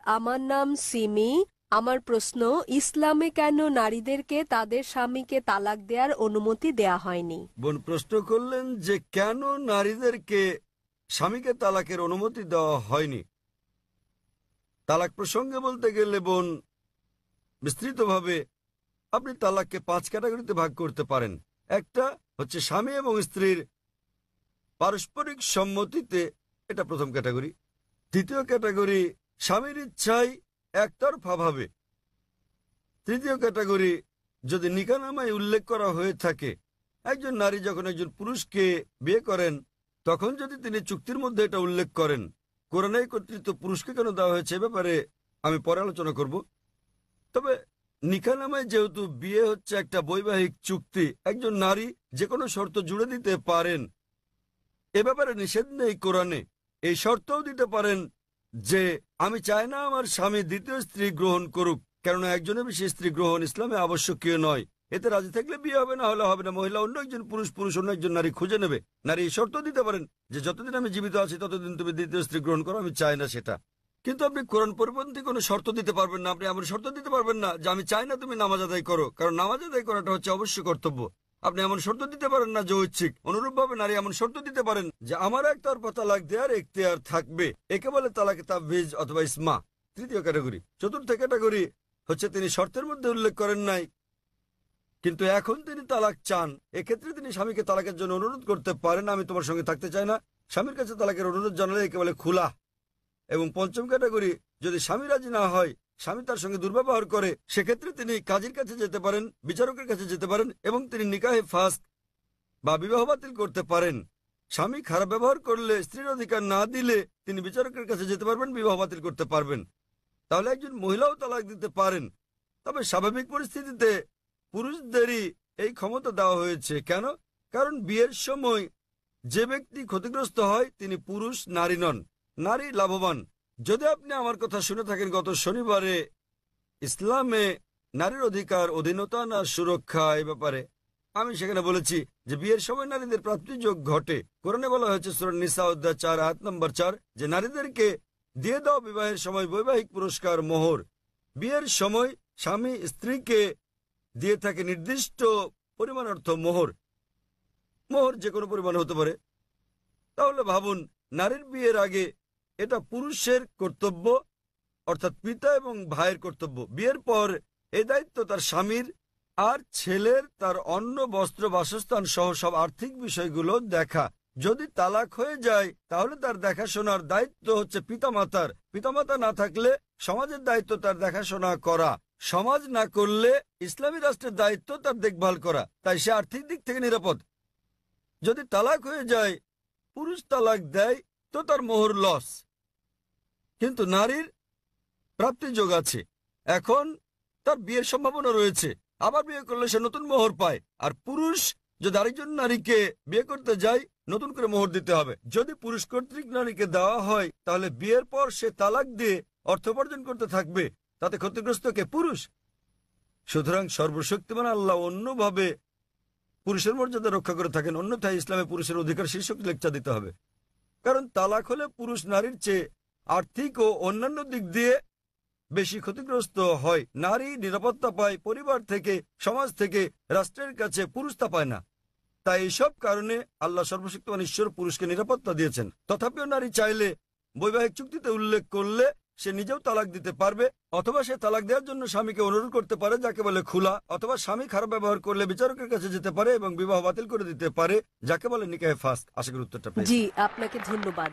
আমার নাম সিমি। আমার প্রশ্ন, ইসলামে কেন নারীদেরকে তাদের স্বামীকে তালাক দেওয়ার অনুমতি দেয়া হয়নি? বোন প্রশ্ন করলেন যে কেন নারীদেরকে স্বামীকে তালাকের অনুমতি দেওয়া হয়নি। তালাক প্রসঙ্গে বলতে গেলে বোন, বিস্তৃতভাবে আপনি তালাককে 5 ক্যাটাগরিতে ভাগ করতে পারেন। একটা হচ্ছে স্বামী এবং স্ত্রীর পারস্পরিক সম্মতিতে, এটা প্রথম ক্যাটাগরি। দ্বিতীয় ক্যাটাগরি স্বামীর ইচ্ছায় একতরফাভাবে। তৃতীয় ক্যাটাগরি যদি নিকাহনামায় উল্লেখ করা হয়ে থাকে, একজন নারী যখন একজন পুরুষকে বিয়ে করেন তখন যদি তিনি চুক্তির মধ্যে এটা উল্লেখ করেন। কোরআনে কর্তৃত্ব পুরুষকে কেন দেওয়া হয়েছে এ ব্যাপারে আমি পরে আলোচনা করব। তবে নিকাহনামায় যেহেতু বিয়ে হচ্ছে একটা বৈবাহিক চুক্তি, একজন নারী যে কোনো শর্ত জুড়ে দিতে পারেন, এ ব্যাপারে নিষেধ নেই কোরআনে। এই শর্তও দিতে পারেন যে আমি চাই না আমার স্বামী দ্বিতীয় স্ত্রী গ্রহণ করুক, কেননা একজনের বেশি স্ত্রী গ্রহণ ইসলামে আবশ্যকীয় নয়। এতে রাজি থাকলে বিয়ে হবে, না হলে হবে না। মহিলা অন্য একজন পুরুষ অন্য একজন নারী খুঁজে নেবে। নারী এই শর্ত দিতে পারেন যে যতদিন আমি জীবিত আছি ততদিন তুমি দ্বিতীয় স্ত্রী গ্রহণ করো, আমি চাই না সেটা। কিন্তু আপনি কোরআন পরিপন্থী কোনো শর্ত দিতে পারবেন না। আপনি এমন শর্ত দিতে পারবেন না যে আমি চাই না তুমি নামাজ আদায় করো, কারণ নামাজ আদায় করাটা হচ্ছে অবশ্য কর্তব্য। আপনি এমন শর্ত দিতে পারেন না যে ঐচ্ছিক। অনুরূপভাবে নারী এমন শর্ত দিতে পারেন যে আমার একতরফা তালাক দেওয়ার এখতিয়ার থাকবে। একে বলে তালাকে তাবীজ অথবা ইসমা। তৃতীয় ক্যাটাগরি। চতুর্থ ক্যাটাগরি হচ্ছে তিনি শর্তের মধ্যে উল্লেখ করেন নাই, কিন্তু এখন তিনি তালাক চান। এক্ষেত্রে তিনি স্বামীকে তালাকের জন্য অনুরোধ করতে পারেন, আমি তোমার সঙ্গে থাকতে চাই না। স্বামীর কাছে তালাকের অনুরোধ জানালে একে বলে খুলা। এবং পঞ্চম ক্যাটাগরি, যদি স্বামী রাজি না হয়, স্বামী তার সঙ্গে দুর্ব্যবহার করে, সেক্ষেত্রে তিনি কাজীর কাছে যেতে পারেন, বিচারকের কাছে যেতে পারেন এবং তিনি নিকাহে ফাস্ক বা বিবাহ বাতিল করতে পারেন। স্বামী খারাপ ব্যবহার করলে, স্ত্রীর অধিকার না দিলে তিনি বিচারকের কাছে যেতে পারবেন, বিবাহ বাতিল করতে পারবেন। তাহলে একজন মহিলাও তালাক দিতে পারেন। তবে স্বাভাবিক পরিস্থিতিতে পুরুষদেরই এই ক্ষমতা দেওয়া হয়েছে। কেন? কারণ বিয়ের সময় যে ব্যক্তি ক্ষতিগ্রস্ত হয় তিনি পুরুষ, নারী নন। নারী লাভবান। যদি আপনি আমার কথা শুনে থাকেন, গত শনিবারে ইসলামে নারীর অধিকার, অধীনতা না সুরক্ষা এই ব্যাপারে আমি সেখানে বলেছি যে বিয়ের সময় নারীদের প্রাপ্তিযোগ ঘটে। কোরআনে বলা হয়েছে সূরা নিসা অধ্যায় 4 আয়াত নম্বর 4 যে নারীদেরকে দিয়ে দাও বিবাহের সময় বৈবাহিক পুরস্কার, মোহর। বিয়ের সময় স্বামী স্ত্রীকে দিয়ে থাকে নির্দিষ্ট পরিমাণ অর্থ মোহর। মোহর যে কোনো পরিমাণ হতে পারে। তাহলে ভাবুন, নারীর বিয়ের আগে এটা পুরুষের কর্তব্য, অর্থাৎ পিতা এবং ভাইয়ের কর্তব্য। বিয়ের পর এই দায়িত্ব তার স্বামীর, আর ছেলের তার অন্ন, বস্ত্র, বাসস্থান সহ সব আর্থিক বিষয়গুলো দেখা। যদি তালাক হয়ে যায় তাহলে তার দেখাশোনার দায়িত্ব হচ্ছে পিতামাতার। পিতামাতা না থাকলে সমাজের দায়িত্ব তার দেখাশোনা করা। সমাজ না করলে ইসলামী রাষ্ট্রের দায়িত্ব তার দেখভাল করা। তাই সে আর্থিক দিক থেকে নিরাপদ। যদি তালাক হয়ে যায়, পুরুষ তালাক দেয়, তো তার মোহর লস, কিন্তু নারীর প্রাপ্তিযোগ আছে। এখন তার বিয়ের সম্ভাবনা রয়েছে, আবার বিয়ে করলে সে নতুন মোহর পায়। আর পুরুষ যদি আরেকজন নারীকে বিয়ে করতে যায়, নতুন করে মোহর দিতে হবে। যদি পুরুষ কর্তৃক নারীকে দেওয়া হয় তাহলে বিয়ের পর সে তালাক দিয়ে অর্থ উপার্জন করতে থাকবে, তাতে ক্ষতিগ্রস্ত কে? পুরুষ। সুতরাং সর্বশক্তিমান আল্লাহ অন্যভাবে পুরুষের মর্যাদা রক্ষা করে থাকেন। অন্যথায় ইসলামে পুরুষের অধিকার শীর্ষক লেকচার দিতে হবে। কারণ তালাক হলে পুরুষ নারীর চেয়ে আর্থিক ও অন্যান্য দিক দিয়ে বেশি ক্ষতিগ্রস্ত হয়। নারী নিরাপত্তা পায় পরিবার থেকে, সমাজ থেকে, রাষ্ট্রের কাছে। পুরুষ তা পায় না। তাই এইসব কারণে আল্লাহ সর্বশক্তিমান ঈশ্বর পুরুষকে নিরাপত্তা দিয়েছেন। তথাপিও নারী চাইলে বৈবাহিক চুক্তিতে উল্লেখ করলে সে নিজেও তালাক দিতে পারবে, অথবা সে তালাক দেওয়ার জন্য স্বামীকে অনুরোধ করতে পারে, যাকে বলে খুলা। অথবা স্বামী খারাপ ব্যবহার করলে বিচারকের কাছে যেতে পারে এবং বিবাহ বাতিল করে দিতে পারে, যাকে বলে নিকাহে ফাস্ক। আশা করি উত্তরটা পেয়েছি। জি, আপনাকে ধন্যবাদ।